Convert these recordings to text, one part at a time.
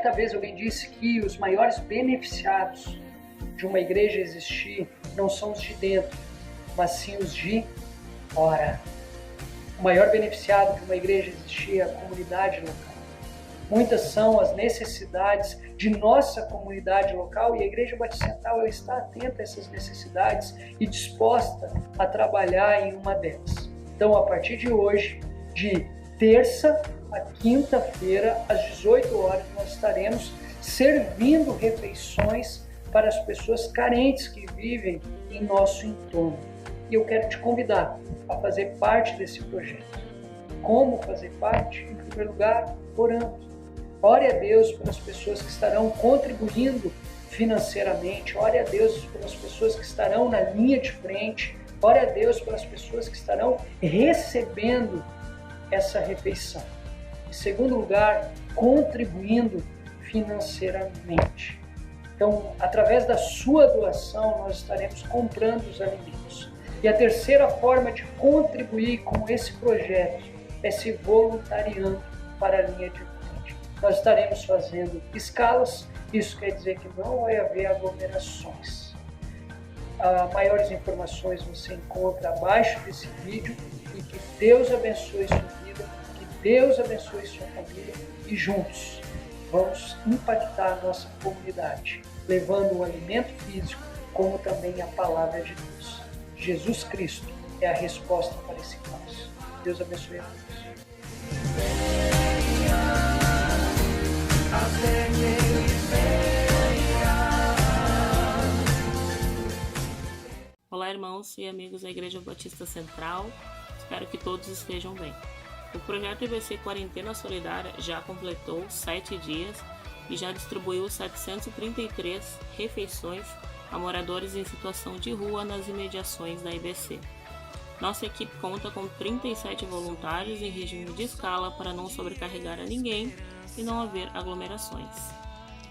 Certa vez alguém disse que os maiores beneficiados de uma igreja existir não são os de dentro, mas sim os de fora. O maior beneficiado de uma igreja existir é a comunidade local. Muitas são as necessidades de nossa comunidade local e a Igreja Batista Central está atenta a essas necessidades e disposta a trabalhar em uma delas. Então, a partir de hoje, de terça a quinta-feira, às 18 horas, nós estaremos servindo refeições para as pessoas carentes que vivem em nosso entorno. E eu quero te convidar a fazer parte desse projeto. Como fazer parte? Em primeiro lugar, orando. Ore a Deus pelas pessoas que estarão contribuindo financeiramente. Ore a Deus pelas pessoas que estarão na linha de frente. Ore a Deus pelas pessoas que estarão recebendo essa refeição. Em segundo lugar, contribuindo financeiramente. Então, através da sua doação, nós estaremos comprando os alimentos. E a terceira forma de contribuir com esse projeto é se voluntariando para a linha de frente. Nós estaremos fazendo escalas, isso quer dizer que não vai haver aglomerações. Maiores informações você encontra abaixo desse vídeo e que Deus abençoe sua vida, que Deus abençoe sua família e juntos vamos impactar a nossa comunidade, levando o alimento físico como também a palavra de Deus. Jesus Cristo é a resposta para esse caos. Deus abençoe a todos. Olá, irmãos e amigos da Igreja Batista Central, espero que todos estejam bem. O projeto IBC Quarentena Solidária já completou 7 dias e já distribuiu 733 refeições a moradores em situação de rua nas imediações da IBC. Nossa equipe conta com 37 voluntários em regime de escala para não sobrecarregar a ninguém e não haver aglomerações.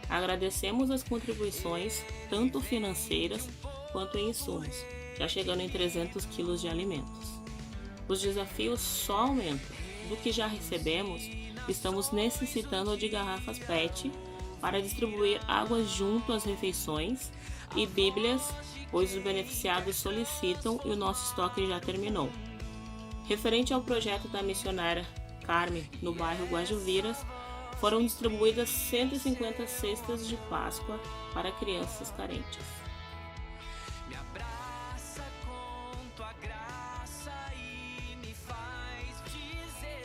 Agradecemos as contribuições, tanto financeiras quanto em insumos, já chegando em 300 quilos de alimentos. Os desafios só aumentam. Do que já recebemos, estamos necessitando de garrafas PET para distribuir água junto às refeições e bíblias, pois os beneficiados solicitam e o nosso estoque já terminou. Referente ao projeto da missionária Carmen, no bairro Guajuviras, foram distribuídas 150 cestas de Páscoa para crianças carentes. Me abraça com tua graça e me faz dizer: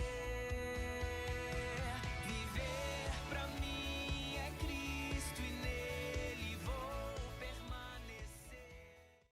viver pra mim é Cristo e nele vou permanecer.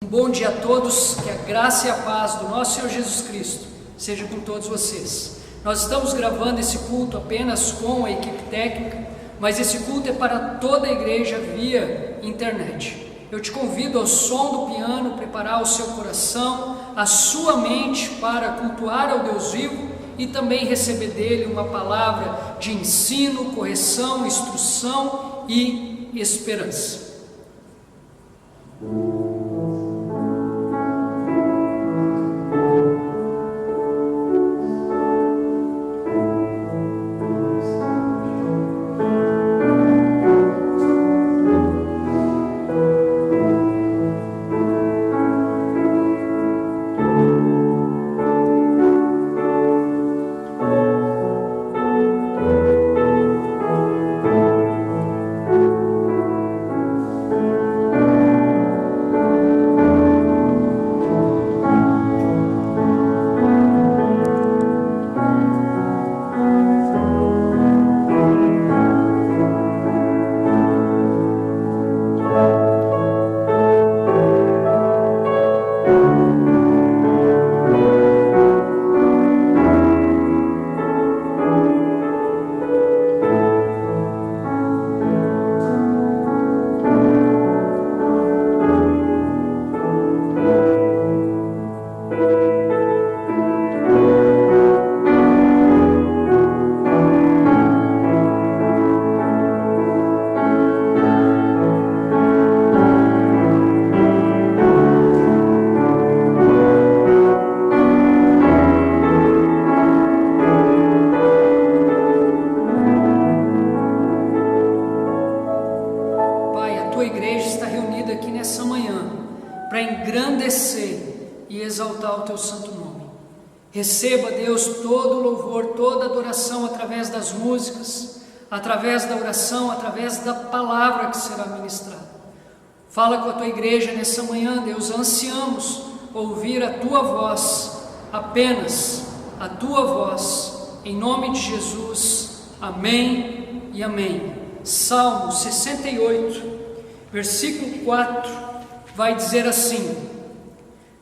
Bom dia a todos, que a graça e a paz do nosso Senhor Jesus Cristo seja com todos vocês. Nós estamos gravando esse culto apenas com a equipe técnica, mas esse culto é para toda a igreja via internet. Eu te convido ao som do piano, preparar o seu coração, a sua mente para cultuar ao Deus vivo e também receber dele uma palavra de ensino, correção, instrução e esperança. tua igreja está reunida aqui nessa manhã para engrandecer e exaltar o teu santo nome. Receba, Deus, todo o louvor, toda a adoração através das músicas, através da oração, através da palavra que será ministrada. Fala com a tua igreja nessa manhã, Deus, ansiamos ouvir a tua voz, apenas a tua voz, em nome de Jesus, amém e amém. Salmo 68, versículo 4, vai dizer assim: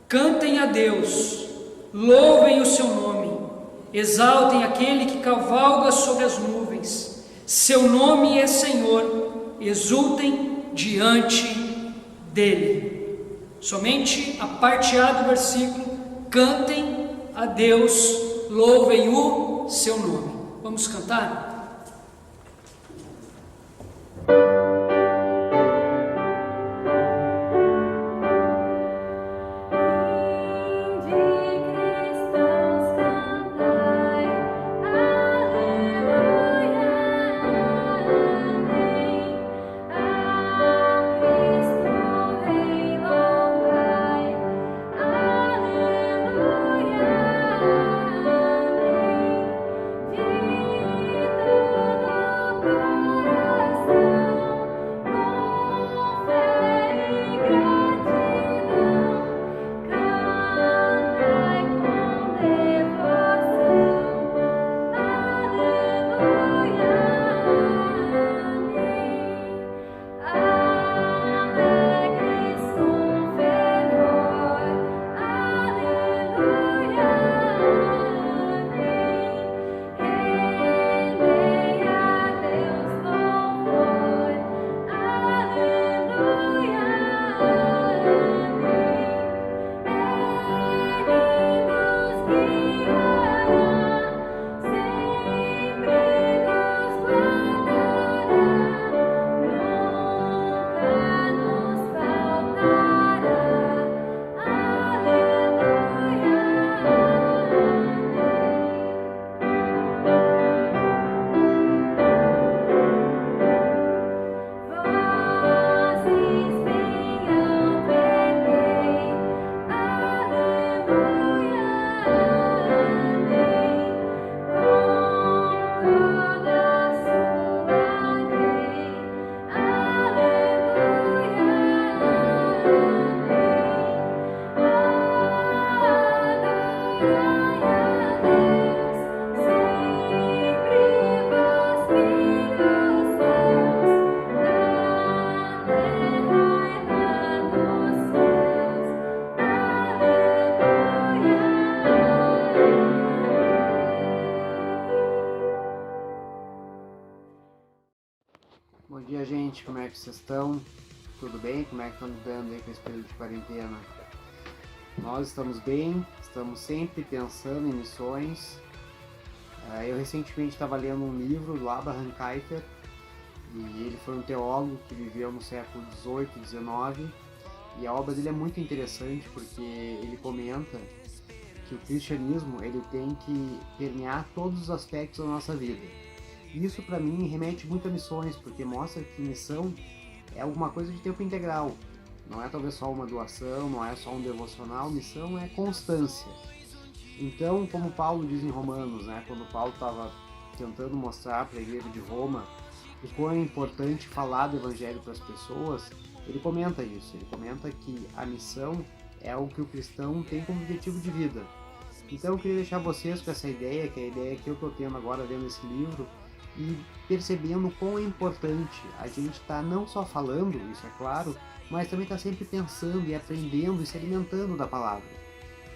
cantem a Deus, louvem o seu nome, exaltem aquele que cavalga sobre as nuvens, seu nome é Senhor, exultem diante dele. Somente a parte A do versículo: cantem a Deus, louvem o seu nome. Vamos cantar? Bom dia, gente, como é que vocês estão? Tudo bem? Como é que estão lidando aí com esse período de quarentena? Nós estamos bem, estamos sempre pensando em missões. Eu recentemente estava lendo um livro do Abraham Kuyper, e ele foi um teólogo que viveu no século XVIII e XIX, e a obra dele é muito interessante porque ele comenta que o cristianismo ele tem que permear todos os aspectos da nossa vida. Isso para mim remete muito a missões, porque mostra que missão é alguma coisa de tempo integral. Não é talvez só uma doação, não é só um devocional, missão é constância. Então, como Paulo diz em Romanos, quando Paulo estava tentando mostrar para a igreja de Roma o quão é importante falar do evangelho para as pessoas, ele comenta isso, ele comenta que a missão é algo que o cristão tem como objetivo de vida. Então eu queria deixar vocês com essa ideia, que é a ideia que eu estou tendo agora lendo esse livro, e percebendo o quão é importante a gente estar não só falando, isso é claro, mas também estar sempre pensando e aprendendo e se alimentando da palavra.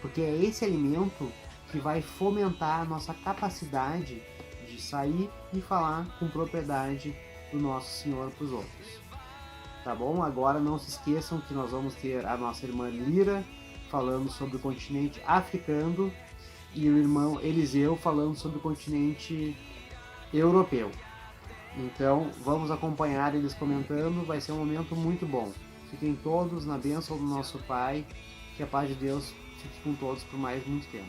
Porque é esse alimento que vai fomentar a nossa capacidade de sair e falar com propriedade do nosso Senhor para os outros. Tá bom? Agora não se esqueçam que nós vamos ter a nossa irmã Lira falando sobre o continente africano e o irmão Eliseu falando sobre o continente europeu. Então vamos acompanhar eles comentando, vai ser um momento muito bom. Fiquem todos na bênção do nosso Pai, que a paz de Deus fique com todos por mais muito tempo.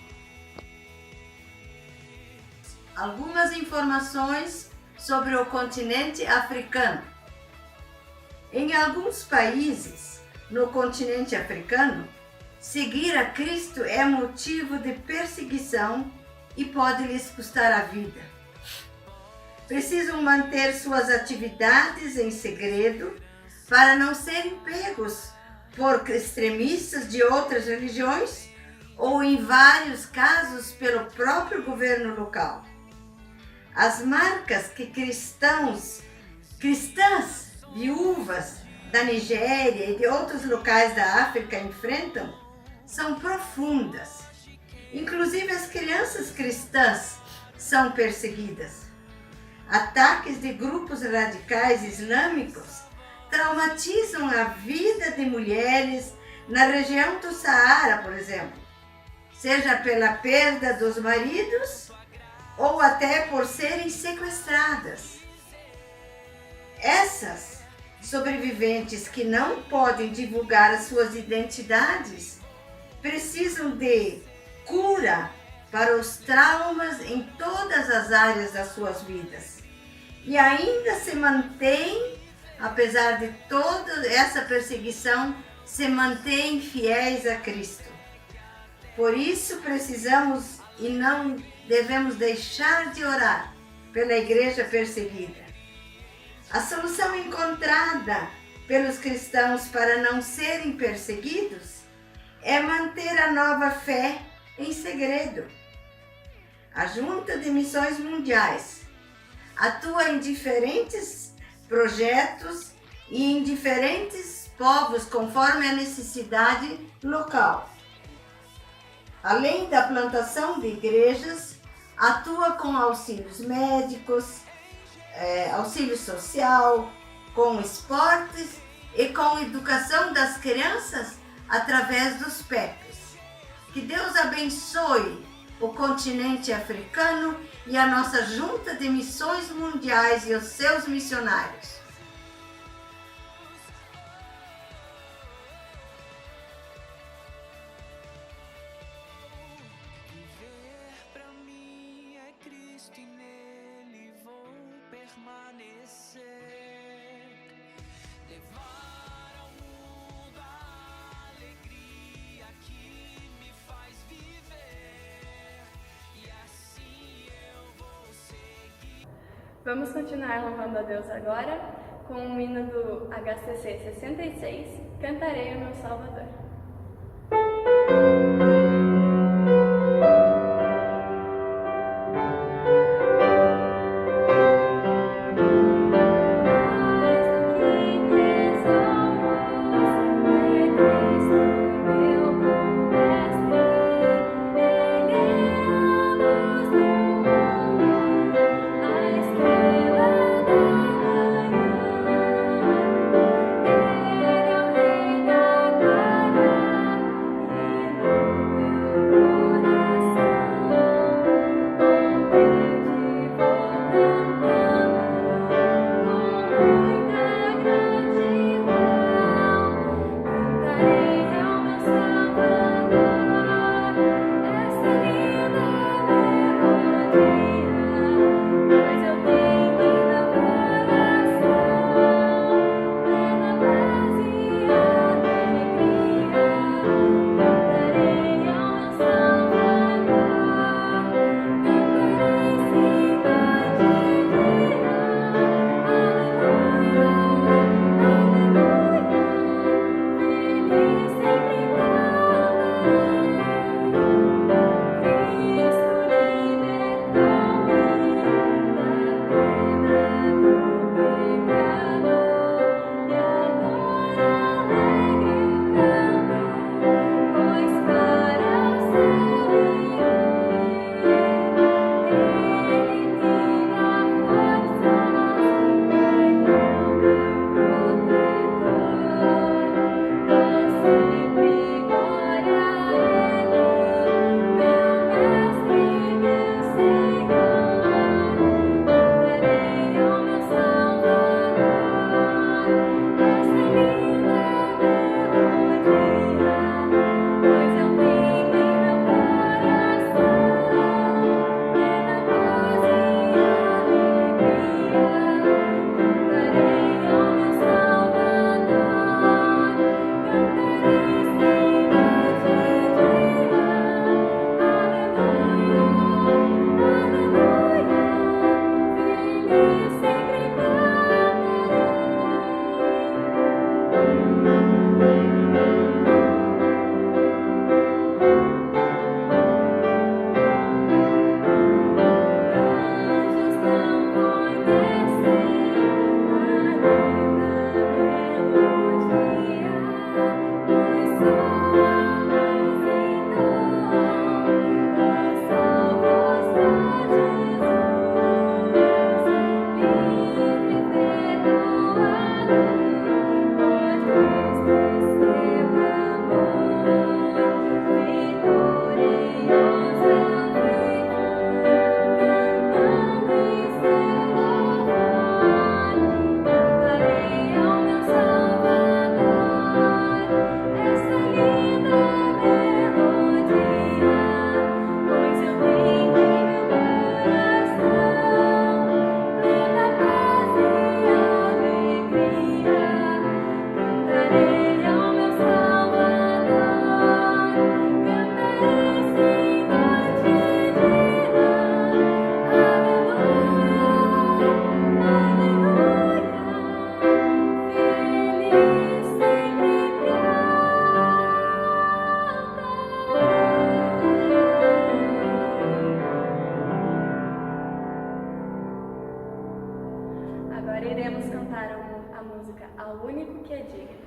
Algumas informações sobre o continente africano. Em alguns países, no continente africano, seguir a Cristo é motivo de perseguição e pode lhes custar a vida. Precisam manter suas atividades em segredo para não serem pegos por extremistas de outras religiões ou, em vários casos, pelo próprio governo local. As marcas que cristãs viúvas da Nigéria e de outros locais da África enfrentam são profundas. Inclusive as crianças cristãs são perseguidas. Ataques de grupos radicais islâmicos traumatizam a vida de mulheres na região do Saara, por exemplo, seja pela perda dos maridos ou até por serem sequestradas. Essas sobreviventes que não podem divulgar as suas identidades precisam de cura para os traumas em todas as áreas das suas vidas. E ainda se mantêm, apesar de toda essa perseguição, se mantêm fiéis a Cristo. Por isso precisamos e não devemos deixar de orar pela igreja perseguida. A solução encontrada pelos cristãos para não serem perseguidos é manter a nova fé em segredo. A Junta de Missões Mundiais atua em diferentes projetos e em diferentes povos conforme a necessidade local. Além da plantação de igrejas, atua com auxílios médicos, auxílio social, com esportes e com educação das crianças através dos PEPs. Que Deus abençoe o continente africano e a nossa Junta de Missões Mundiais e os seus missionários. Vamos continuar louvando a Deus agora com o hino do HCC 66, Cantarei o Meu Salvador. Glória ao único que é digno.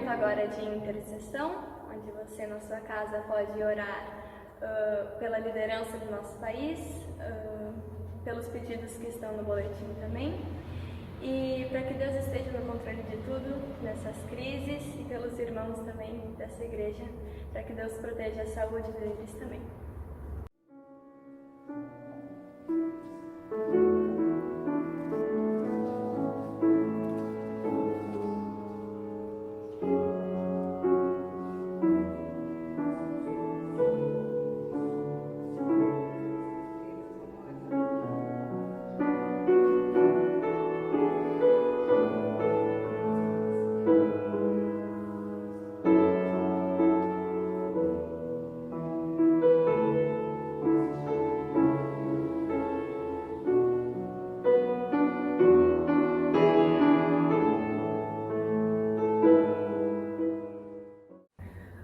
Agora de intercessão, onde você na sua casa pode orar pela liderança do nosso país, pelos pedidos que estão no boletim também, e para que Deus esteja no controle de tudo nessas crises, e pelos irmãos também dessa igreja, para que Deus proteja a saúde deles também.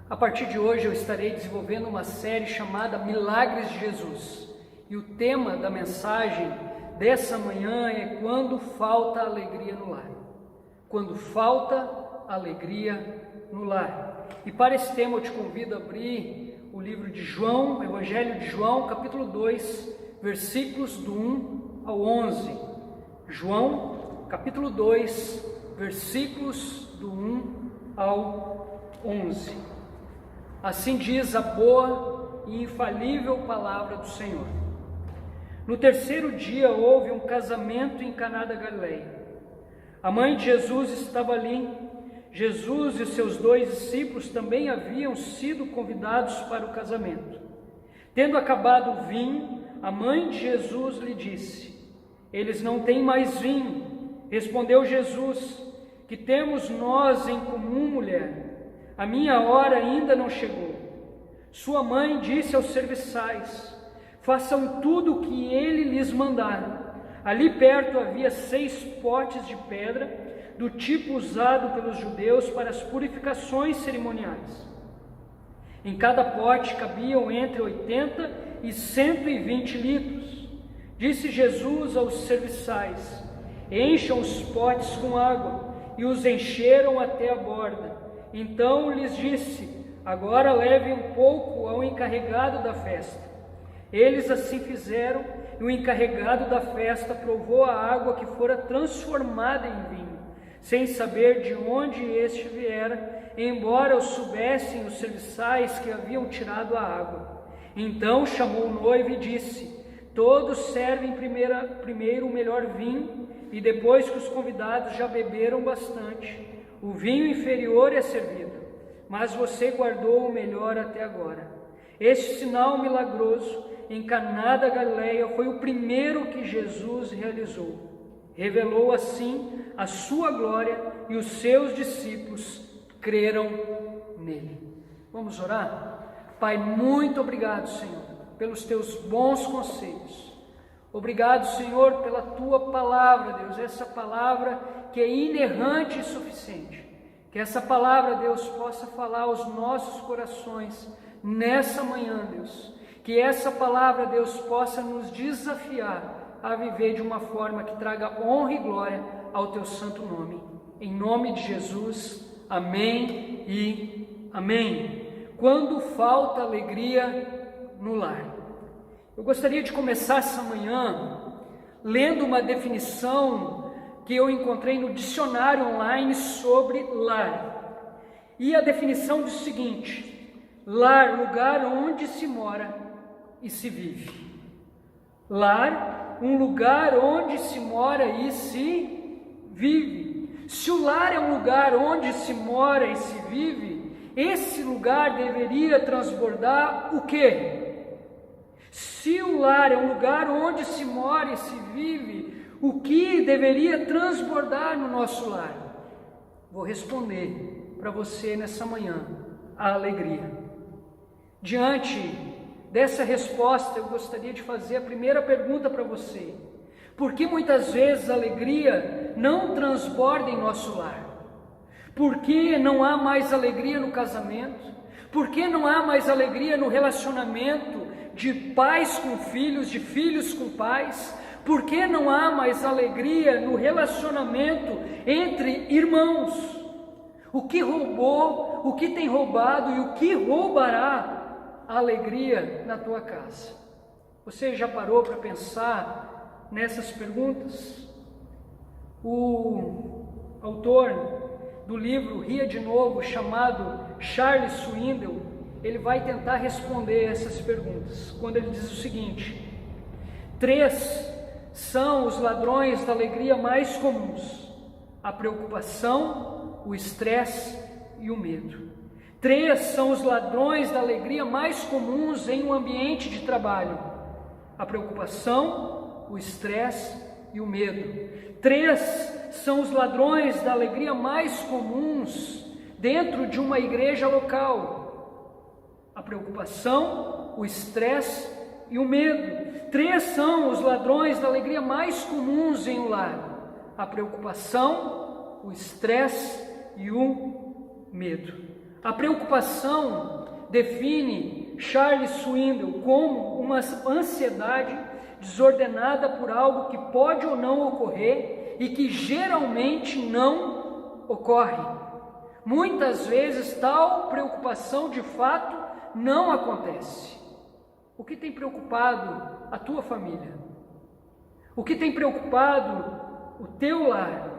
A partir de hoje eu estarei desenvolvendo uma série chamada Milagres de Jesus. E o tema da mensagem dessa manhã é quando falta alegria no lar. Quando falta alegria no lar. E para esse tema eu te convido a abrir o livro de João, o Evangelho de João, capítulo 2, versículos do 1 ao 11. João, capítulo 2, versículos do 1 ao 11. Assim diz a boa e infalível palavra do Senhor. No terceiro dia houve um casamento em Caná da Galileia. A mãe de Jesus estava ali. Jesus e seus 2 discípulos também haviam sido convidados para o casamento. Tendo acabado o vinho, a mãe de Jesus lhe disse: eles não têm mais vinho. Respondeu Jesus: que temos nós em comum, mulher? A minha hora ainda não chegou. Sua mãe disse aos serviçais: façam tudo o que ele lhes mandar. Ali perto havia 6 potes de pedra, do tipo usado pelos judeus para as purificações cerimoniais. Em cada pote cabiam entre 80 e 120 litros. Disse Jesus aos serviçais: encham os potes com água, e os encheram até a borda. Então lhes disse: agora levem um pouco ao encarregado da festa. Eles assim fizeram, e o encarregado da festa provou a água que fora transformada em vinho, sem saber de onde este viera, embora o soubessem os serviçais que haviam tirado a água. Então chamou o noivo e disse: todos servem primeiro o melhor vinho, e depois que os convidados já beberam bastante, o vinho inferior é servido, mas você guardou o melhor até agora. Este sinal milagroso em Caná da Galileia foi o primeiro que Jesus realizou. Revelou assim a sua glória, e os seus discípulos creram nele. Vamos orar? Pai, muito obrigado, Senhor, pelos teus bons conselhos. Obrigado, Senhor, pela tua palavra, Deus, essa palavra que é inerrante e suficiente. Que essa palavra, Deus, possa falar aos nossos corações nessa manhã, Deus. Que essa palavra, Deus, possa nos desafiar a viver de uma forma que traga honra e glória ao teu santo nome. Em nome de Jesus, amém e amém. Quando falta alegria no lar. Eu gostaria de começar essa manhã lendo uma definição que eu encontrei no dicionário online sobre lar. E a definição diz o seguinte: lar, lugar onde se mora e se vive. Lar, um lugar onde se mora e se vive. Se o lar é um lugar onde se mora e se vive, esse lugar deveria transbordar o quê? Se o lar é um lugar onde se mora e se vive, o que deveria transbordar no nosso lar? Vou responder para você nessa manhã: a alegria. Diante dessa resposta, eu gostaria de fazer a primeira pergunta para você: por que muitas vezes a alegria não transborda em nosso lar? Por que não há mais alegria no casamento? Por que não há mais alegria no relacionamento de pais com filhos, de filhos com pais? Por que não há mais alegria no relacionamento entre irmãos? O que roubou, o que tem roubado e o que roubará a alegria na tua casa? Você já parou para pensar nessas perguntas? O autor do livro Ria de Novo, chamado Charles Swindoll, ele vai tentar responder essas perguntas, quando ele diz o seguinte: 3 são os ladrões da alegria mais comuns: a preocupação, o estresse e o medo. 3 são os ladrões da alegria mais comuns em um ambiente de trabalho: a preocupação, o estresse e o medo. 3 são os ladrões da alegria mais comuns dentro de uma igreja local: a preocupação, o estresse e o medo. 3 são os ladrões da alegria mais comuns em um lar: a preocupação, o estresse e o medo. A preocupação define Charles Swindoll como uma ansiedade desordenada por algo que pode ou não ocorrer e que geralmente não ocorre. Muitas vezes tal preocupação de fato não acontece. O que tem preocupado a tua família? O que tem preocupado o teu lar?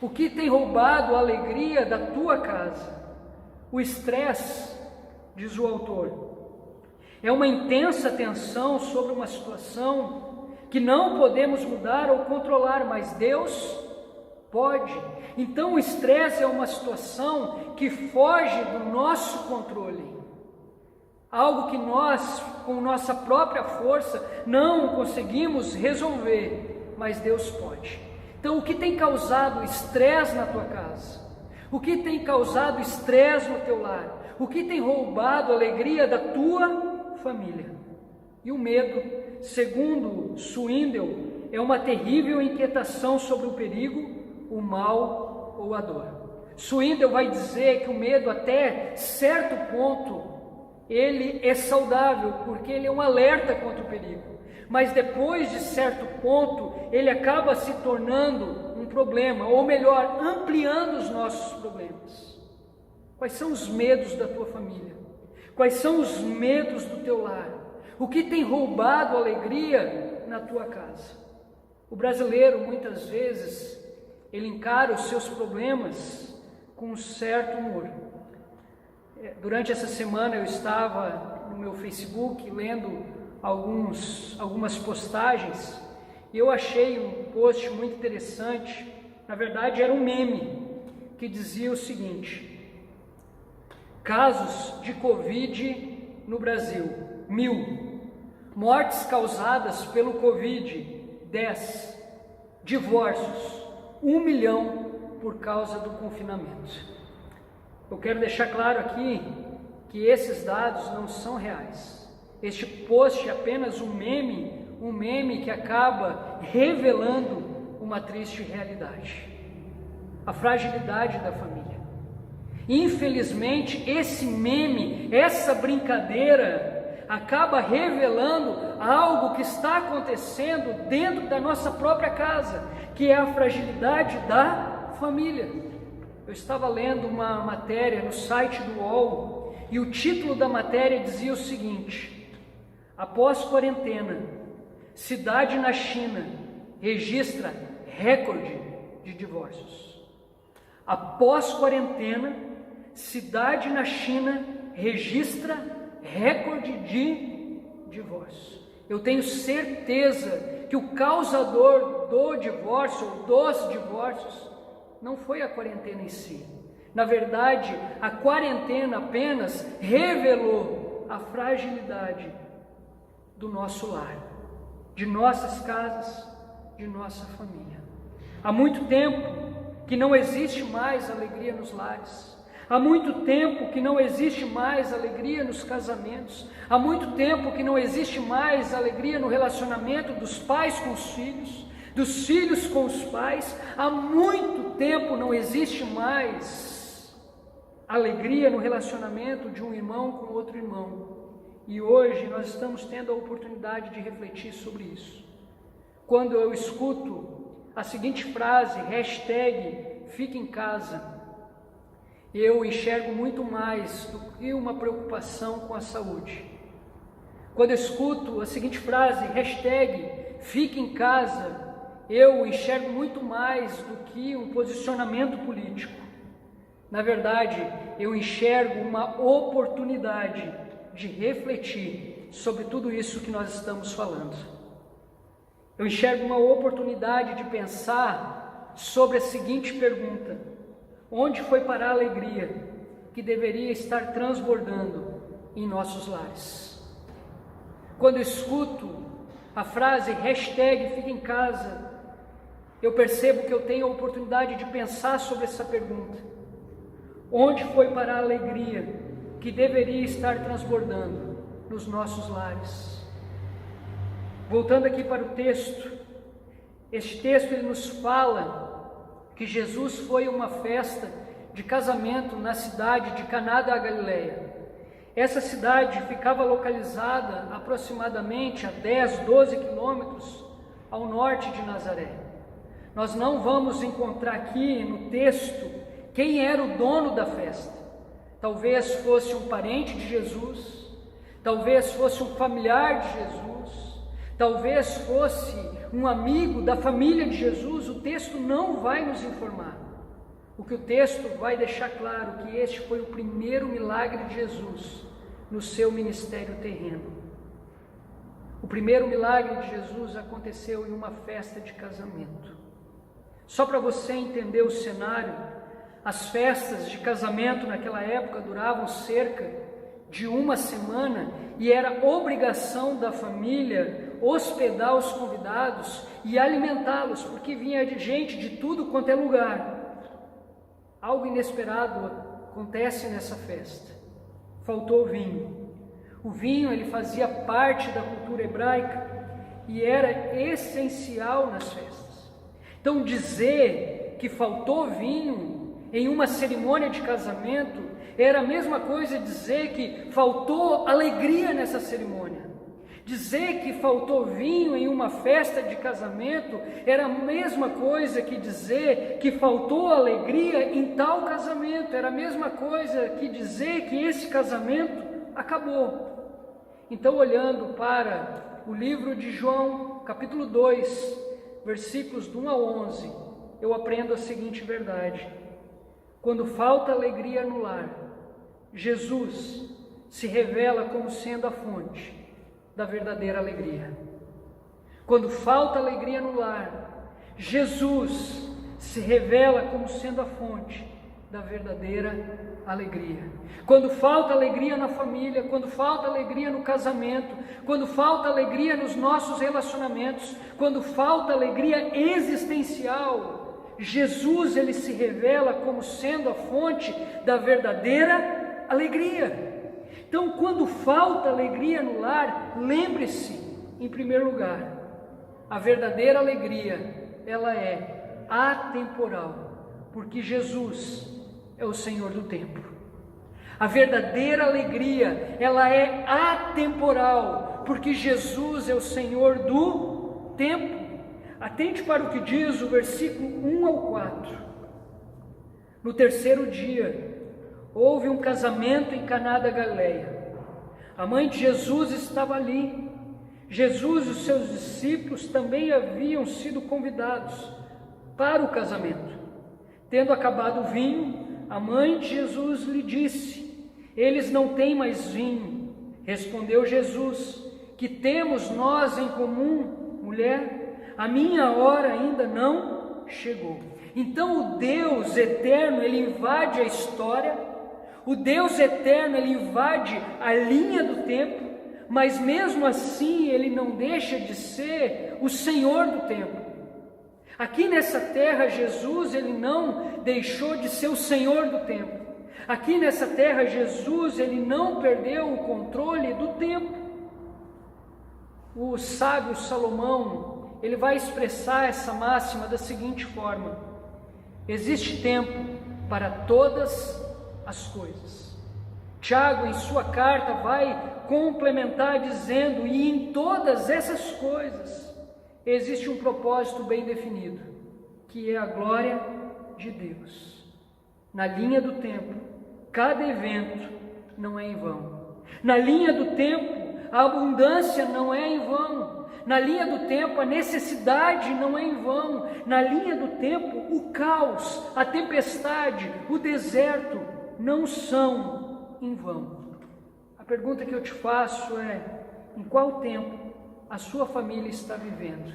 O que tem roubado a alegria da tua casa? O estresse, diz o autor, é uma intensa tensão sobre uma situação que não podemos mudar ou controlar, mas Deus pode. Então o estresse é uma situação que foge do nosso controle. Algo que nós, com nossa própria força, não conseguimos resolver, mas Deus pode. Então o que tem causado estresse na tua casa? O que tem causado estresse no teu lar? O que tem roubado a alegria da tua família? E o medo, segundo Swindle, é uma terrível inquietação sobre o perigo, o mal ou a dor. Swindle vai dizer que o medo, até certo ponto, ele é saudável, porque ele é um alerta contra o perigo. Mas depois de certo ponto, ele acaba se tornando um problema, ou melhor, ampliando os nossos problemas. Quais são os medos da tua família? Quais são os medos do teu lar? O que tem roubado a alegria na tua casa? O brasileiro, muitas vezes, ele encara os seus problemas com um certo humor. Durante essa semana eu estava no meu Facebook lendo algumas postagens e eu achei um post muito interessante. Na verdade era um meme que dizia o seguinte: casos de Covid no Brasil, 1000. Mortes causadas pelo Covid, 10. Divórcios, 1 milhão por causa do confinamento. Eu quero deixar claro aqui que esses dados não são reais. Este post é apenas um meme que acaba revelando uma triste realidade. A fragilidade da família. Infelizmente, esse meme, essa brincadeira, acaba revelando algo que está acontecendo dentro da nossa própria casa, que é a fragilidade da família. Eu estava lendo uma matéria no site do UOL e o título da matéria dizia o seguinte: após quarentena, cidade na China registra recorde de divórcios. Após quarentena, cidade na China registra recorde de divórcios. Eu tenho certeza que o causador do divórcio ou dos divórcios não foi a quarentena em si. Na verdade, a quarentena apenas revelou a fragilidade do nosso lar, de nossas casas, de nossa família. Há muito tempo que não existe mais alegria nos lares. Há muito tempo que não existe mais alegria nos casamentos. Há muito tempo que não existe mais alegria no relacionamento dos pais com os filhos, dos filhos com os pais. Há muito tempo não existe mais alegria no relacionamento de um irmão com outro irmão. E hoje nós estamos tendo a oportunidade de refletir sobre isso. Quando eu escuto a seguinte frase, #fique em casa, eu enxergo muito mais do que uma preocupação com a saúde. Quando eu escuto a seguinte frase, #fique em casa, eu enxergo muito mais do que um posicionamento político. Na verdade, eu enxergo uma oportunidade de refletir sobre tudo isso que nós estamos falando. Eu enxergo uma oportunidade de pensar sobre a seguinte pergunta: onde foi parar a alegria que deveria estar transbordando em nossos lares? Quando eu escuto a frase #fique em casa, eu percebo que eu tenho a oportunidade de pensar sobre essa pergunta: onde foi parar a alegria que deveria estar transbordando nos nossos lares? Voltando aqui para o texto, este texto ele nos fala que Jesus foi a uma festa de casamento na cidade de Caná da Galileia. Essa cidade ficava localizada aproximadamente a 10-12 quilômetros ao norte de Nazaré. Nós não vamos encontrar aqui no texto quem era o dono da festa. Talvez fosse um parente de Jesus, talvez fosse um familiar de Jesus, talvez fosse um amigo da família de Jesus. O texto não vai nos informar. o que o texto vai deixar claro, que este foi o primeiro milagre de Jesus no seu ministério terreno. O primeiro milagre de Jesus aconteceu em uma festa de casamento. Só para você entender o cenário, as festas de casamento naquela época duravam cerca de uma semana e era obrigação da família hospedar os convidados e alimentá-los, porque vinha gente de tudo quanto é lugar. Algo inesperado acontece nessa festa. Faltou vinho. O vinho, ele fazia parte da cultura hebraica e era essencial nas festas. Então, dizer que faltou vinho em uma cerimônia de casamento era a mesma coisa dizer que faltou alegria nessa cerimônia. Dizer que faltou vinho em uma festa de casamento era a mesma coisa que dizer que faltou alegria em tal casamento. Era a mesma coisa que dizer que esse casamento acabou. Então, olhando para o livro de João, capítulo 2, versículos do 1 ao 11, eu aprendo a seguinte verdade: quando falta alegria no lar, Jesus se revela como sendo a fonte da verdadeira alegria. Quando falta alegria no lar, Jesus se revela como sendo a fonte da verdadeira alegria. Quando falta alegria na família, quando falta alegria no casamento, quando falta alegria nos nossos relacionamentos, quando falta alegria existencial, Jesus, ele se revela como sendo a fonte da verdadeira alegria. Então, quando falta alegria no lar, lembre-se, em primeiro lugar, a verdadeira alegria, ela é atemporal, porque Jesus é o Senhor do tempo. A verdadeira alegria, ela é atemporal, porque Jesus é o Senhor do tempo. Atente para o que diz o versículo 1 ao 4. No terceiro dia, houve um casamento em Caná da Galileia. A mãe de Jesus estava ali. Jesus e os seus discípulos também haviam sido convidados para o casamento. Tendo acabado o vinho, a mãe de Jesus lhe disse: eles não têm mais vinho. Respondeu Jesus: que temos nós em comum, mulher? A minha hora ainda não chegou. Então o Deus eterno, ele invade a história. O Deus eterno, ele invade a linha do tempo, mas mesmo assim ele não deixa de ser o Senhor do tempo. Aqui nessa terra, Jesus, ele não deixou de ser o Senhor do tempo. Aqui nessa terra, Jesus, ele não perdeu o controle do tempo. O sábio Salomão, ele vai expressar essa máxima da seguinte forma: existe tempo para todas as coisas. Tiago, em sua carta, vai complementar dizendo: e em todas essas coisas existe um propósito bem definido, que é a glória de Deus. Na linha do tempo, cada evento não é em vão. Na linha do tempo, a abundância não é em vão. Na linha do tempo, a necessidade não é em vão. Na linha do tempo, o caos, a tempestade, o deserto não são em vão. A pergunta que eu te faço é: em qual tempo a sua família está vivendo?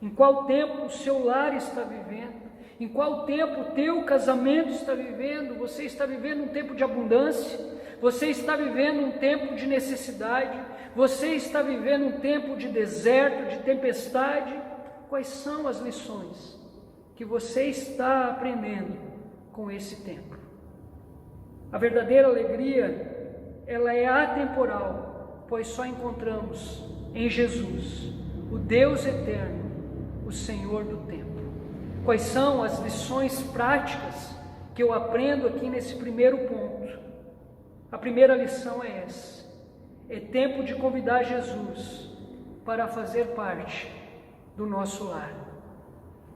Em qual tempo o seu lar está vivendo? Em qual tempo o teu casamento está vivendo? Você está vivendo um tempo de abundância? Você está vivendo um tempo de necessidade? Você está vivendo um tempo de deserto, de tempestade? Quais são as lições que você está aprendendo com esse tempo? A verdadeira alegria, ela é atemporal, pois só encontramos em Jesus, o Deus eterno, o Senhor do tempo. Quais são as lições práticas que eu aprendo aqui nesse primeiro ponto? A primeira lição é essa: é tempo de convidar Jesus para fazer parte do nosso lar.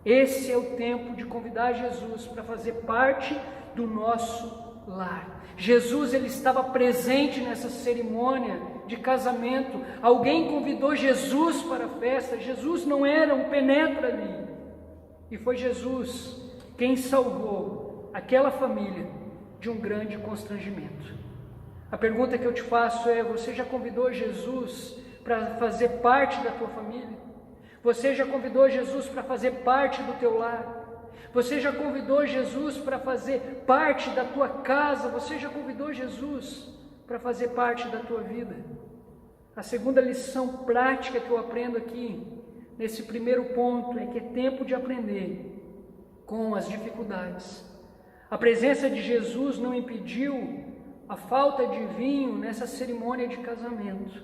Esse é o tempo de convidar Jesus para fazer parte do nosso lar. Jesus, ele estava presente nessa cerimônia de casamento. Alguém convidou Jesus para a festa. Jesus não era um penetra ali. E foi Jesus quem salvou aquela família de um grande constrangimento. A pergunta que eu te faço é: você já convidou Jesus para fazer parte da tua família? Você já convidou Jesus para fazer parte do teu lar? Você já convidou Jesus para fazer parte da tua casa? Você já convidou Jesus para fazer parte da tua vida? A segunda lição prática que eu aprendo aqui, nesse primeiro ponto, é que é tempo de aprender com as dificuldades. A presença de Jesus não impediu a falta de vinho nessa cerimônia de casamento.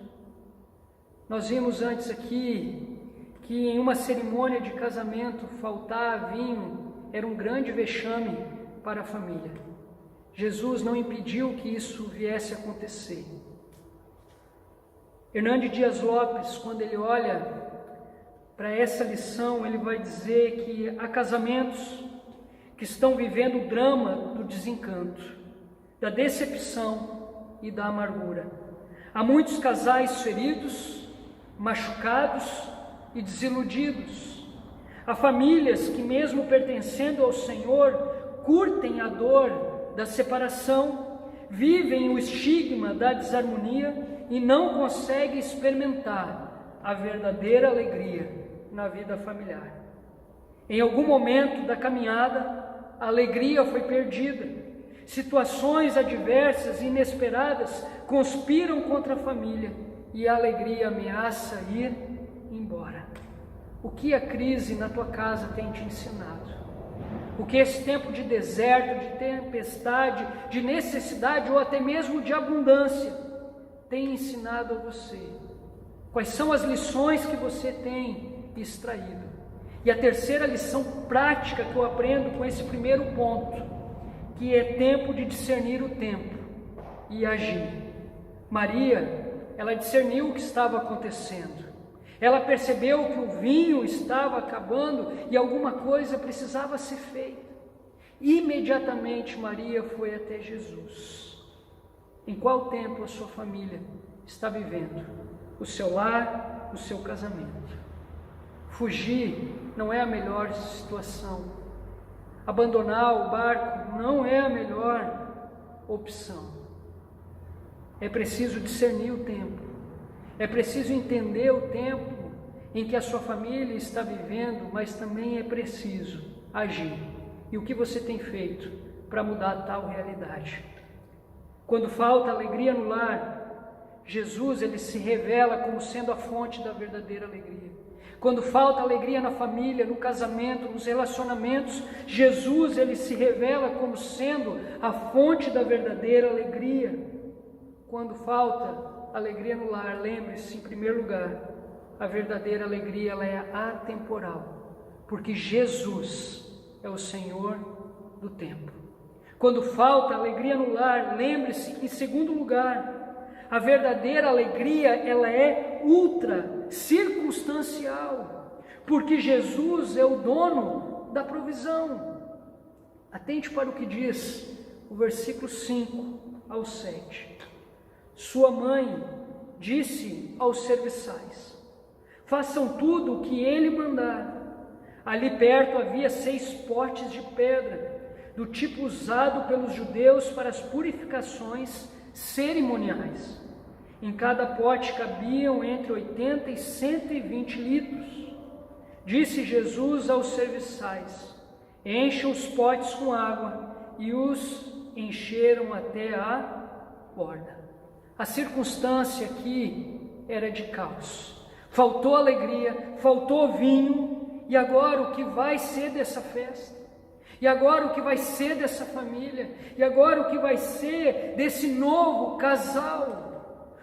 Nós vimos antes aqui que em uma cerimônia de casamento faltar vinho era um grande vexame para a família. Jesus não impediu que isso viesse a acontecer. Hernande Dias Lopes, quando ele olha para essa lição, ele vai dizer que há casamentos que estão vivendo o drama do desencanto, da decepção e da amargura. Há muitos casais feridos, machucados e desiludidos. Há famílias que, mesmo pertencendo ao Senhor, curtem a dor da separação, vivem o estigma da desarmonia e não conseguem experimentar a verdadeira alegria na vida familiar. Em algum momento da caminhada, a alegria foi perdida. Situações adversas e inesperadas conspiram contra a família e a alegria ameaça ir embora. O que a crise na tua casa tem te ensinado? O que esse tempo de deserto, de tempestade, de necessidade ou até mesmo de abundância tem ensinado a você? Quais são as lições que você tem extraído? E a terceira lição prática que eu aprendo com esse primeiro ponto, que é tempo de discernir o tempo e agir. Maria, ela discerniu o que estava acontecendo. Ela percebeu que o vinho estava acabando e alguma coisa precisava ser feita. Imediatamente Maria foi até Jesus. Em qual tempo a sua família está vivendo? O seu lar, o seu casamento. Fugir não é a melhor situação. Abandonar o barco não é a melhor opção. É preciso discernir o tempo. É preciso entender o tempo em que a sua família está vivendo, mas também é preciso agir. E o que você tem feito para mudar tal realidade? Quando falta alegria no lar, Jesus ele se revela como sendo a fonte da verdadeira alegria. Quando falta alegria na família, no casamento, nos relacionamentos, Jesus ele se revela como sendo a fonte da verdadeira alegria. Quando falta alegria no lar, lembre-se, em primeiro lugar, a verdadeira alegria ela é atemporal, porque Jesus é o Senhor do tempo. Quando falta alegria no lar, lembre-se, em segundo lugar, a verdadeira alegria ela é ultra circunstancial, porque Jesus é o dono da provisão. Atente para o que diz o versículo 5 ao 7. Sua mãe disse aos serviçais: façam tudo o que ele mandar. Ali perto havia 6 potes de pedra, do tipo usado pelos judeus para as purificações cerimoniais. Em cada pote cabiam entre 80 e 120 litros. Disse Jesus aos serviçais: encham os potes com água, e os encheram até a borda. A circunstância aqui era de caos. Faltou alegria, faltou vinho, e agora o que vai ser dessa festa? E agora o que vai ser dessa família? E agora o que vai ser desse novo casal?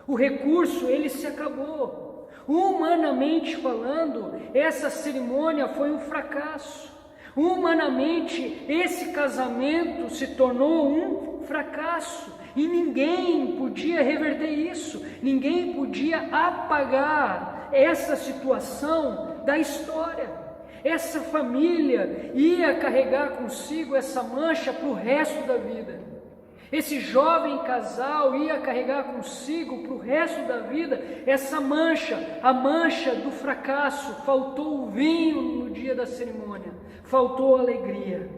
O recurso, ele se acabou. Humanamente falando, essa cerimônia foi um fracasso. Humanamente, esse casamento se tornou um fracasso. E ninguém podia reverter isso, ninguém podia apagar essa situação da história. Essa família ia carregar consigo essa mancha para o resto da vida. Esse jovem casal ia carregar consigo para o resto da vida essa mancha, a mancha do fracasso. Faltou o vinho no dia da cerimônia, faltou a alegria.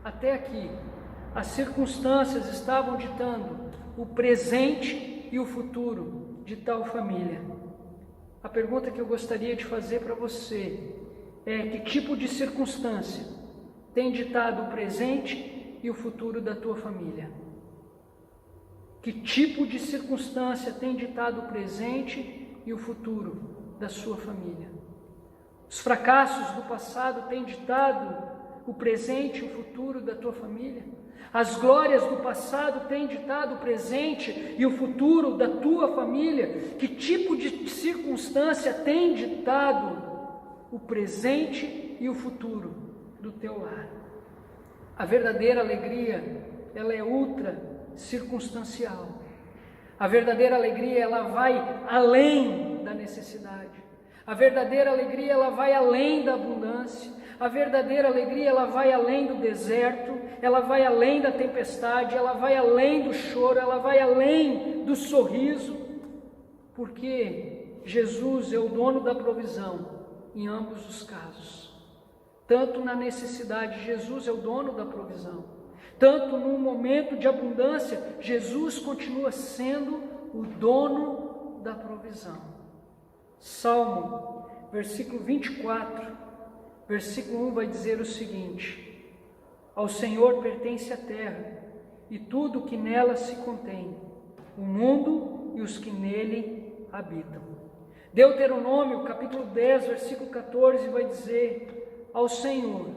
Até aqui as circunstâncias estavam ditando o presente e o futuro de tal família. A pergunta que eu gostaria de fazer para você é: que tipo de circunstância tem ditado o presente e o futuro da tua família? Que tipo de circunstância tem ditado o presente e o futuro da sua família? Os fracassos do passado têm ditado o presente e o futuro da tua família? As glórias do passado têm ditado o presente e o futuro da tua família? Que tipo de circunstância tem ditado o presente e o futuro do teu lar? A verdadeira alegria, ela é ultra circunstancial. A verdadeira alegria, ela vai além da necessidade. A verdadeira alegria, ela vai além da abundância. A verdadeira alegria, ela vai além do deserto, ela vai além da tempestade, ela vai além do choro, ela vai além do sorriso, porque Jesus é o dono da provisão em ambos os casos. Tanto na necessidade, Jesus é o dono da provisão. Tanto no momento de abundância, Jesus continua sendo o dono da provisão. Salmo, versículo 24, versículo 1 vai dizer o seguinte: ao Senhor pertence a terra e tudo que nela se contém, o mundo e os que nele habitam. Deuteronômio, capítulo 10, versículo 14 vai dizer: ao Senhor,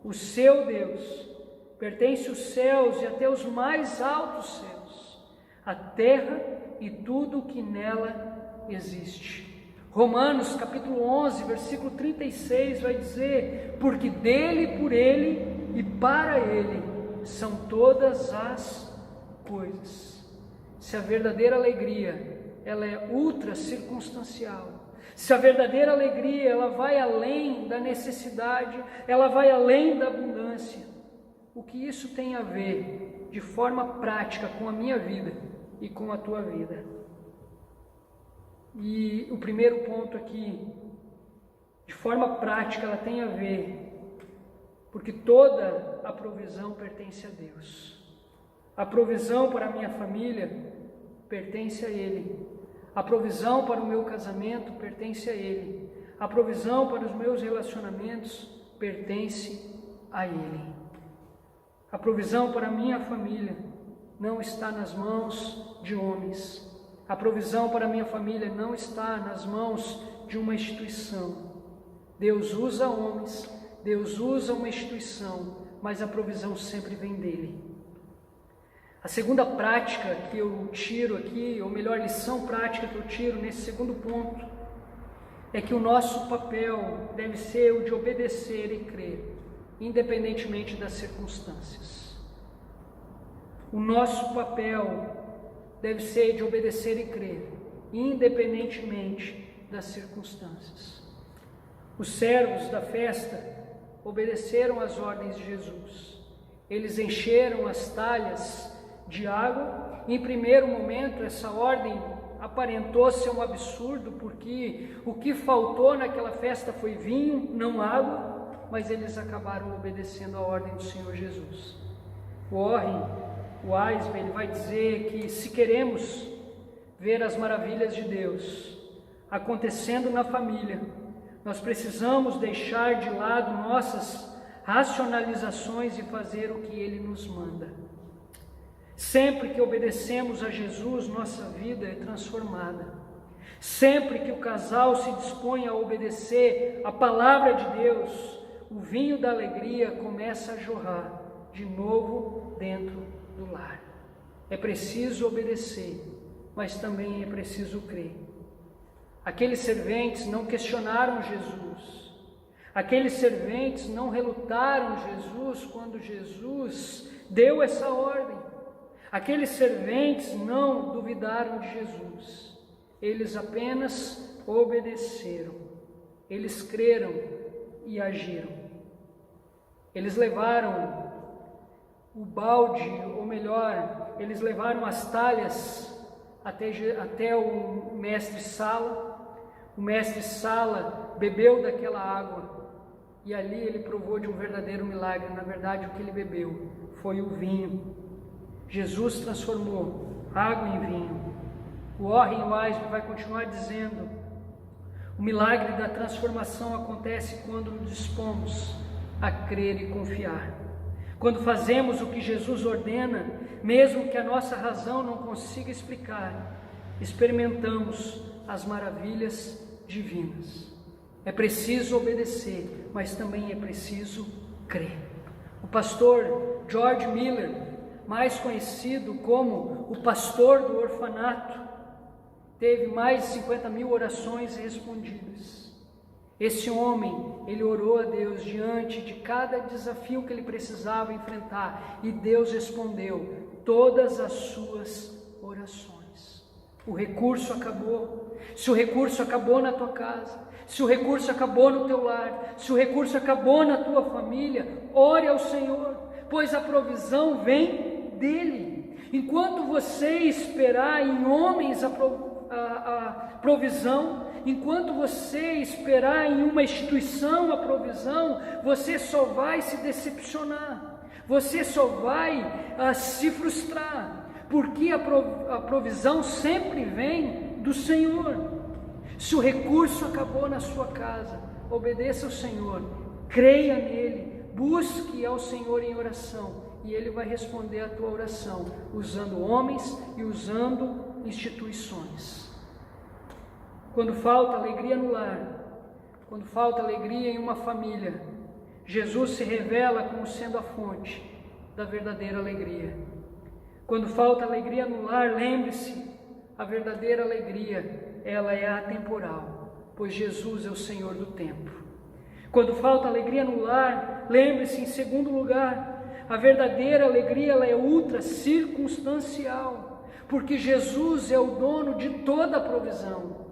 o seu Deus, pertence os céus e até os mais altos céus, a terra e tudo o que nela existe. Romanos capítulo 11, versículo 36 vai dizer: porque dele, por ele e para ele são todas as coisas. Se a verdadeira alegria, ela é ultra circunstancial, se a verdadeira alegria, ela vai além da necessidade, ela vai além da abundância, o que isso tem a ver de forma prática com a minha vida e com a tua vida? E o primeiro ponto aqui, de forma prática, ela tem a ver, porque toda a provisão pertence a Deus. A provisão para a minha família pertence a Ele. A provisão para o meu casamento pertence a Ele. A provisão para os meus relacionamentos pertence a Ele. A provisão para a minha família não está nas mãos de homens. A provisão para a minha família não está nas mãos de uma instituição. Deus usa homens, Deus usa uma instituição, mas a provisão sempre vem dele. A segunda prática que eu tiro aqui, ou melhor, lição prática que eu tiro nesse segundo ponto, é que o nosso papel deve ser o de obedecer e crer, independentemente das circunstâncias. O nosso papel deve ser de obedecer e crer, independentemente das circunstâncias. Os servos da festa obedeceram às ordens de Jesus. Eles encheram as talhas de água. Em primeiro momento, essa ordem aparentou ser um absurdo, porque o que faltou naquela festa foi vinho, não água, mas eles acabaram obedecendo a ordem do Senhor Jesus. Warren Wiersbe, ele vai dizer que se queremos ver as maravilhas de Deus acontecendo na família, nós precisamos deixar de lado nossas racionalizações e fazer o que Ele nos manda. Sempre que obedecemos a Jesus, nossa vida é transformada. Sempre que o casal se dispõe a obedecer a palavra de Deus, o vinho da alegria começa a jorrar de novo dentro do lar. É preciso obedecer, mas também é preciso crer. Aqueles serventes não questionaram Jesus. Aqueles serventes não relutaram Jesus quando Jesus deu essa ordem. Aqueles serventes não duvidaram de Jesus. Eles apenas obedeceram. Eles creram e agiram. Eles levaram o balde, ou melhor, eles levaram as talhas até o mestre Sala. O mestre Sala bebeu daquela água E ali ele provou de um verdadeiro milagre. Na verdade, o que ele bebeu foi o vinho. Jesus transformou água em vinho. O Warren Wiersbe vai continuar dizendo: o milagre da transformação acontece quando nos dispomos a crer e confiar. Quando fazemos o que Jesus ordena, mesmo que a nossa razão não consiga explicar, experimentamos as maravilhas divinas. É preciso obedecer, mas também é preciso crer. O pastor George Miller, mais conhecido como o pastor do orfanato, teve mais de 50 mil orações respondidas. Esse homem, ele orou a Deus diante de cada desafio que ele precisava enfrentar, e Deus respondeu todas as suas orações. O recurso acabou. Se o recurso acabou na tua casa, se o recurso acabou no teu lar, se o recurso acabou na tua família, ore ao Senhor, pois a provisão vem dele. Enquanto você esperar em homens a provisão, enquanto você esperar em uma instituição a provisão, você só vai se decepcionar, você só vai se frustrar, porque a provisão sempre vem do Senhor. Se o recurso acabou na sua casa, obedeça ao Senhor, creia nele, busque ao Senhor em oração, e Ele vai responder a tua oração, usando homens e usando instituições. Quando falta alegria no lar, quando falta alegria em uma família, Jesus se revela como sendo a fonte da verdadeira alegria. Quando falta alegria no lar, lembre-se, a verdadeira alegria, ela é atemporal, pois Jesus é o Senhor do tempo. Quando falta alegria no lar, lembre-se, em segundo lugar, a verdadeira alegria, ela é ultra circunstancial, porque Jesus é o dono de toda a provisão.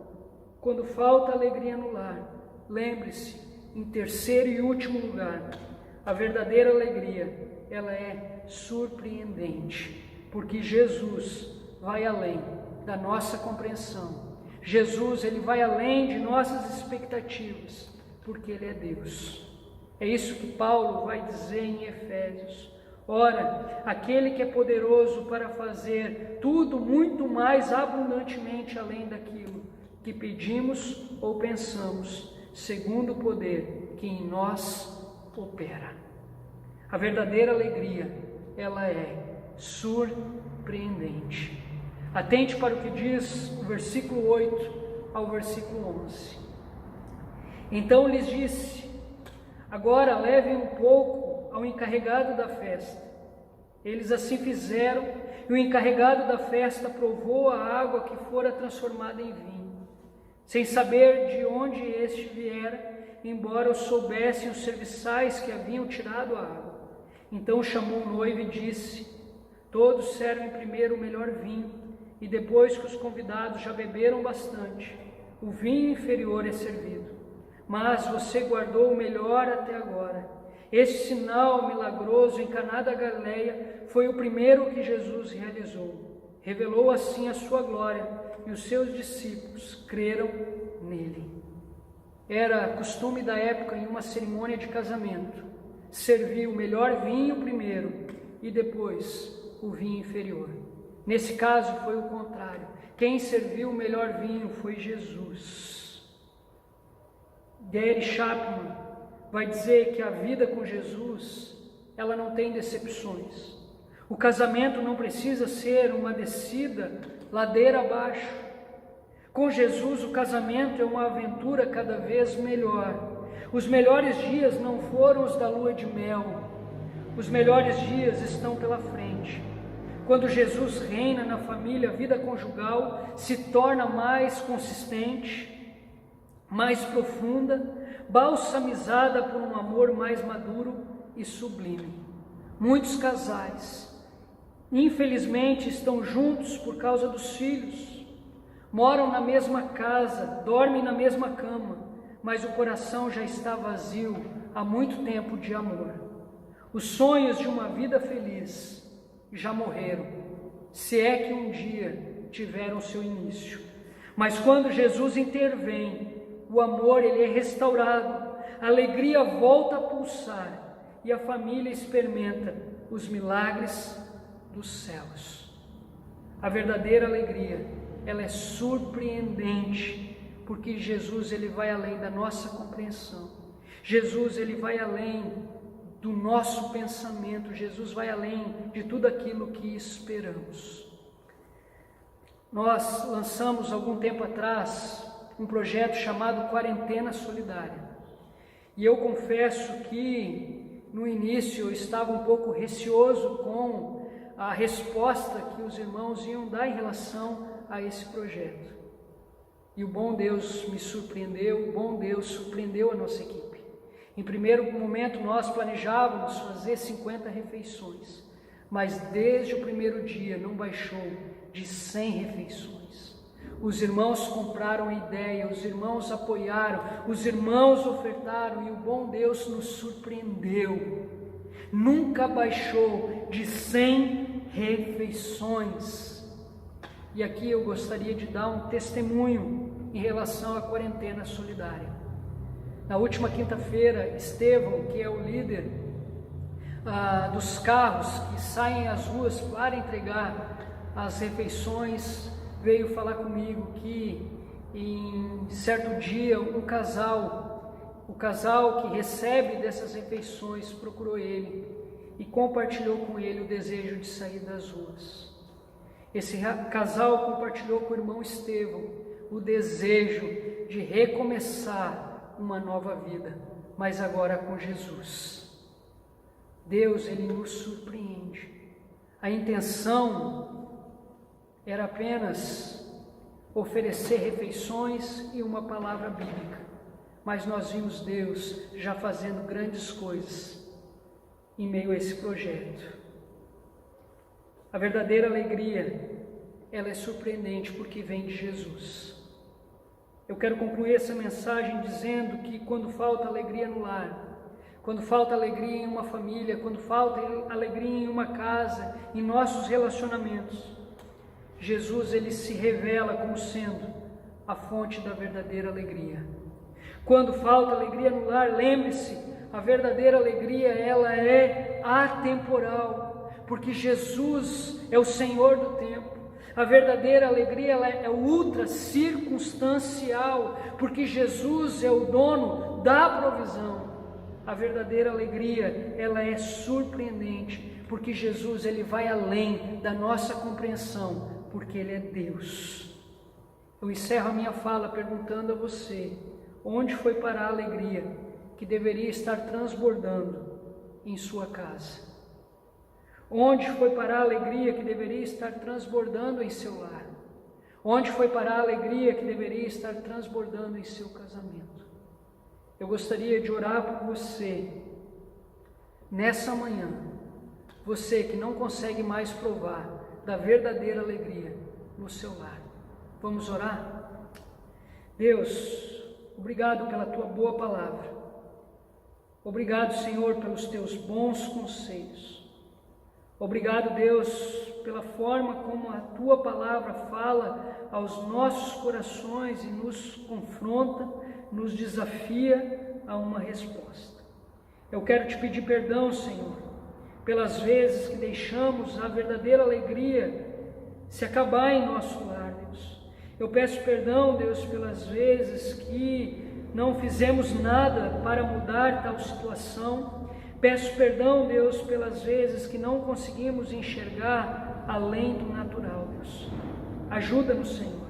Quando falta alegria no lar, lembre-se, em terceiro e último lugar, a verdadeira alegria, ela é surpreendente, porque Jesus vai além da nossa compreensão. Jesus, ele vai além de nossas expectativas, porque ele é Deus. É isso que Paulo vai dizer em Efésios. Ora, aquele que é poderoso para fazer tudo muito mais abundantemente além daquilo que pedimos ou pensamos, segundo o poder que em nós opera. A verdadeira alegria, ela é surpreendente. Atente para o que diz o versículo 8 ao versículo 11. Então lhes disse: agora levem um pouco ao encarregado da festa. Eles assim fizeram, e o encarregado da festa provou a água que fora transformada em vinho, sem saber de onde este viera, embora o soubessem os serviçais que haviam tirado a água. Então chamou o noivo e disse: todos servem primeiro o melhor vinho, e depois que os convidados já beberam bastante, o vinho inferior é servido. Mas você guardou o melhor até agora. Este sinal milagroso em Caná da Galileia foi o primeiro que Jesus realizou. Revelou assim a sua glória, e os seus discípulos creram nele. Era costume da época, em uma cerimônia de casamento, servir o melhor vinho primeiro e depois o vinho inferior. Nesse caso foi o contrário. Quem serviu o melhor vinho foi Jesus. Gary Chapman vai dizer que a vida com Jesus, ela não tem decepções. O casamento não precisa ser uma descida ladeira abaixo. Com Jesus, o casamento é uma aventura cada vez melhor. Os melhores dias não foram os da lua de mel. Os melhores dias estão pela frente. Quando Jesus reina na família, a vida conjugal se torna mais consistente, mais profunda, balsamizada por um amor mais maduro e sublime. Muitos casais, infelizmente, estão juntos por causa dos filhos, moram na mesma casa, dormem na mesma cama, mas o coração já está vazio há muito tempo de amor. Os sonhos de uma vida feliz já morreram, se é que um dia tiveram seu início. Mas quando Jesus intervém, o amor ele é restaurado, a alegria volta a pulsar e a família experimenta os milagres dos céus. A verdadeira alegria, ela é surpreendente, porque Jesus, ele vai além da nossa compreensão. Jesus, ele vai além do nosso pensamento. Jesus vai além de tudo aquilo que esperamos. Nós lançamos algum tempo atrás um projeto chamado Quarentena Solidária. E eu confesso que no início eu estava um pouco receoso com a resposta que os irmãos iam dar em relação a esse projeto. E o bom Deus me surpreendeu, o bom Deus surpreendeu a nossa equipe. Em primeiro momento nós planejávamos fazer 50 refeições, mas desde o primeiro dia não baixou de 100 refeições. Os irmãos compraram a ideia, os irmãos apoiaram, os irmãos ofertaram e o bom Deus nos surpreendeu. Nunca baixou de 100 refeições. E aqui eu gostaria de dar um testemunho em relação à quarentena solidária. Na última quinta-feira, Estevão, que é o líder dos carros que saem às ruas para entregar as refeições, veio falar comigo que em certo dia o casal que recebe dessas refeições procurou ele e compartilhou com ele o desejo de sair das ruas. Esse casal compartilhou com o irmão Estevão o desejo de recomeçar uma nova vida, mas agora com Jesus. Deus, ele nos surpreende. A intenção era apenas oferecer refeições e uma palavra bíblica, mas nós vimos Deus já fazendo grandes coisas em meio a esse projeto. A verdadeira alegria, ela é surpreendente porque vem de Jesus. Eu quero concluir essa mensagem dizendo que quando falta alegria no lar, quando falta alegria em uma família, quando falta alegria em uma casa, em nossos relacionamentos, Jesus, ele se revela como sendo a fonte da verdadeira alegria. Quando falta alegria no lar, lembre-se, a verdadeira alegria, ela é atemporal, porque Jesus é o Senhor do tempo. A verdadeira alegria, ela é ultra circunstancial, porque Jesus é o dono da provisão. A verdadeira alegria, ela é surpreendente, porque Jesus, ele vai além da nossa compreensão, porque ele é Deus. Eu encerro a minha fala perguntando a você, onde foi parar a alegria que deveria estar transbordando em sua casa? Onde foi parar a alegria que deveria estar transbordando em seu lar? Onde foi parar a alegria que deveria estar transbordando em seu casamento? Eu gostaria de orar por você nessa manhã, você que não consegue mais provar da verdadeira alegria no seu lar. Vamos orar? Deus, obrigado pela tua boa palavra. Obrigado, Senhor, pelos teus bons conselhos. Obrigado, Deus, pela forma como a tua palavra fala aos nossos corações e nos confronta, nos desafia a uma resposta. Eu quero te pedir perdão, Senhor, pelas vezes que deixamos a verdadeira alegria se acabar em nosso lar, Deus. Eu peço perdão, Deus, pelas vezes que não fizemos nada para mudar tal situação. Peço perdão, Deus, pelas vezes que não conseguimos enxergar além do natural, Deus. Ajuda-nos, Senhor.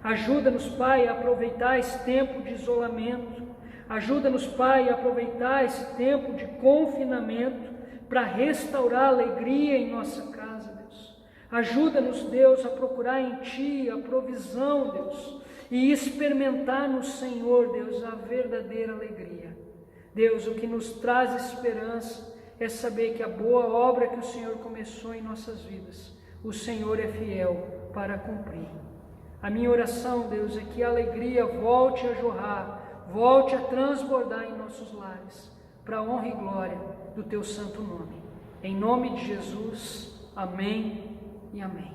Ajuda-nos, Pai, a aproveitar esse tempo de isolamento. Ajuda-nos, Pai, a aproveitar esse tempo de confinamento para restaurar a alegria em nossa casa, Deus. Ajuda-nos, Deus, a procurar em Ti a provisão, Deus, e experimentar no Senhor, Deus, a verdadeira alegria. Deus, o que nos traz esperança é saber que a boa obra que o Senhor começou em nossas vidas, o Senhor é fiel para cumprir. A minha oração, Deus, é que a alegria volte a jorrar, volte a transbordar em nossos lares, para a honra e glória do Teu santo nome. Em nome de Jesus, amém e amém.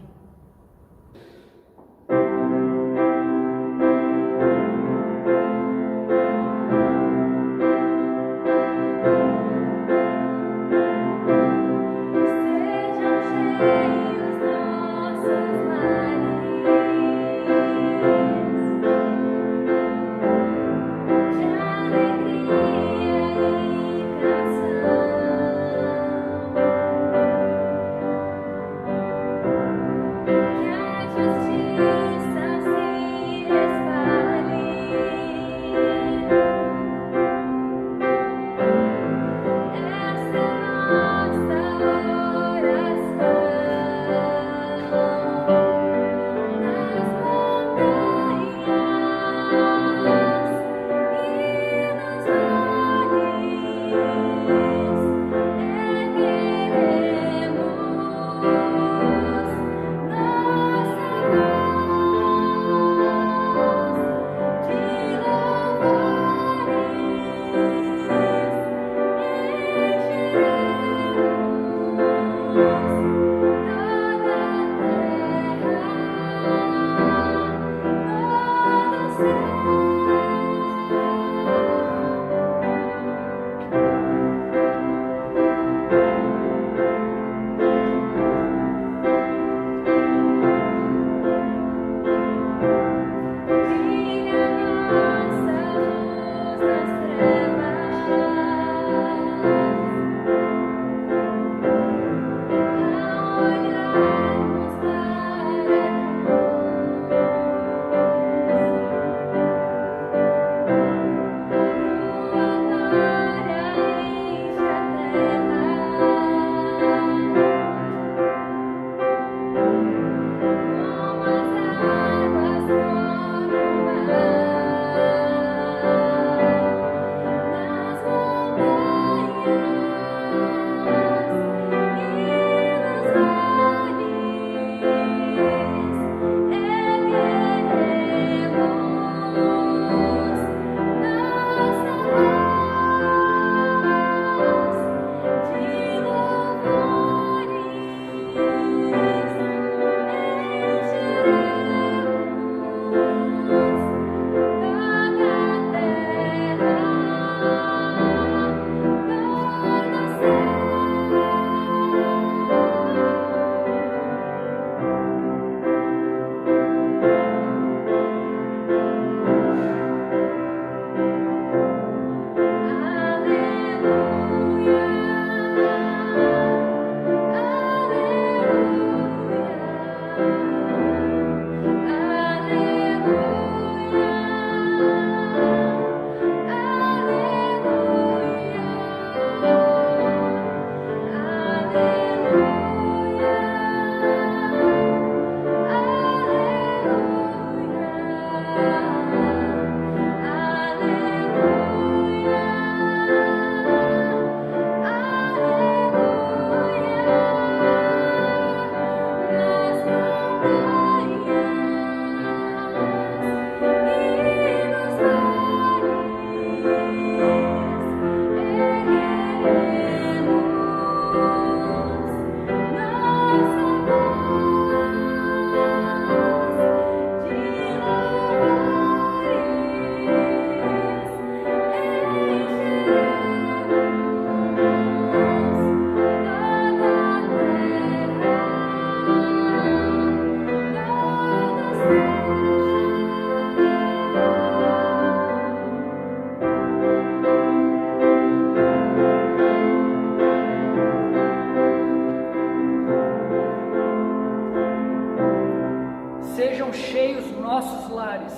Sejam cheios nossos lares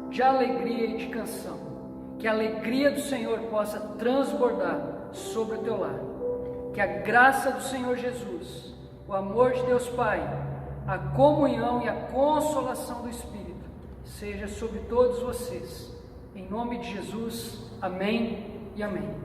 de alegria e de canção. Que a alegria do Senhor possa transbordar sobre o teu lar. Que a graça do Senhor Jesus, o amor de Deus Pai, a comunhão e a consolação do Espírito seja sobre todos vocês. Em nome de Jesus, amém e amém.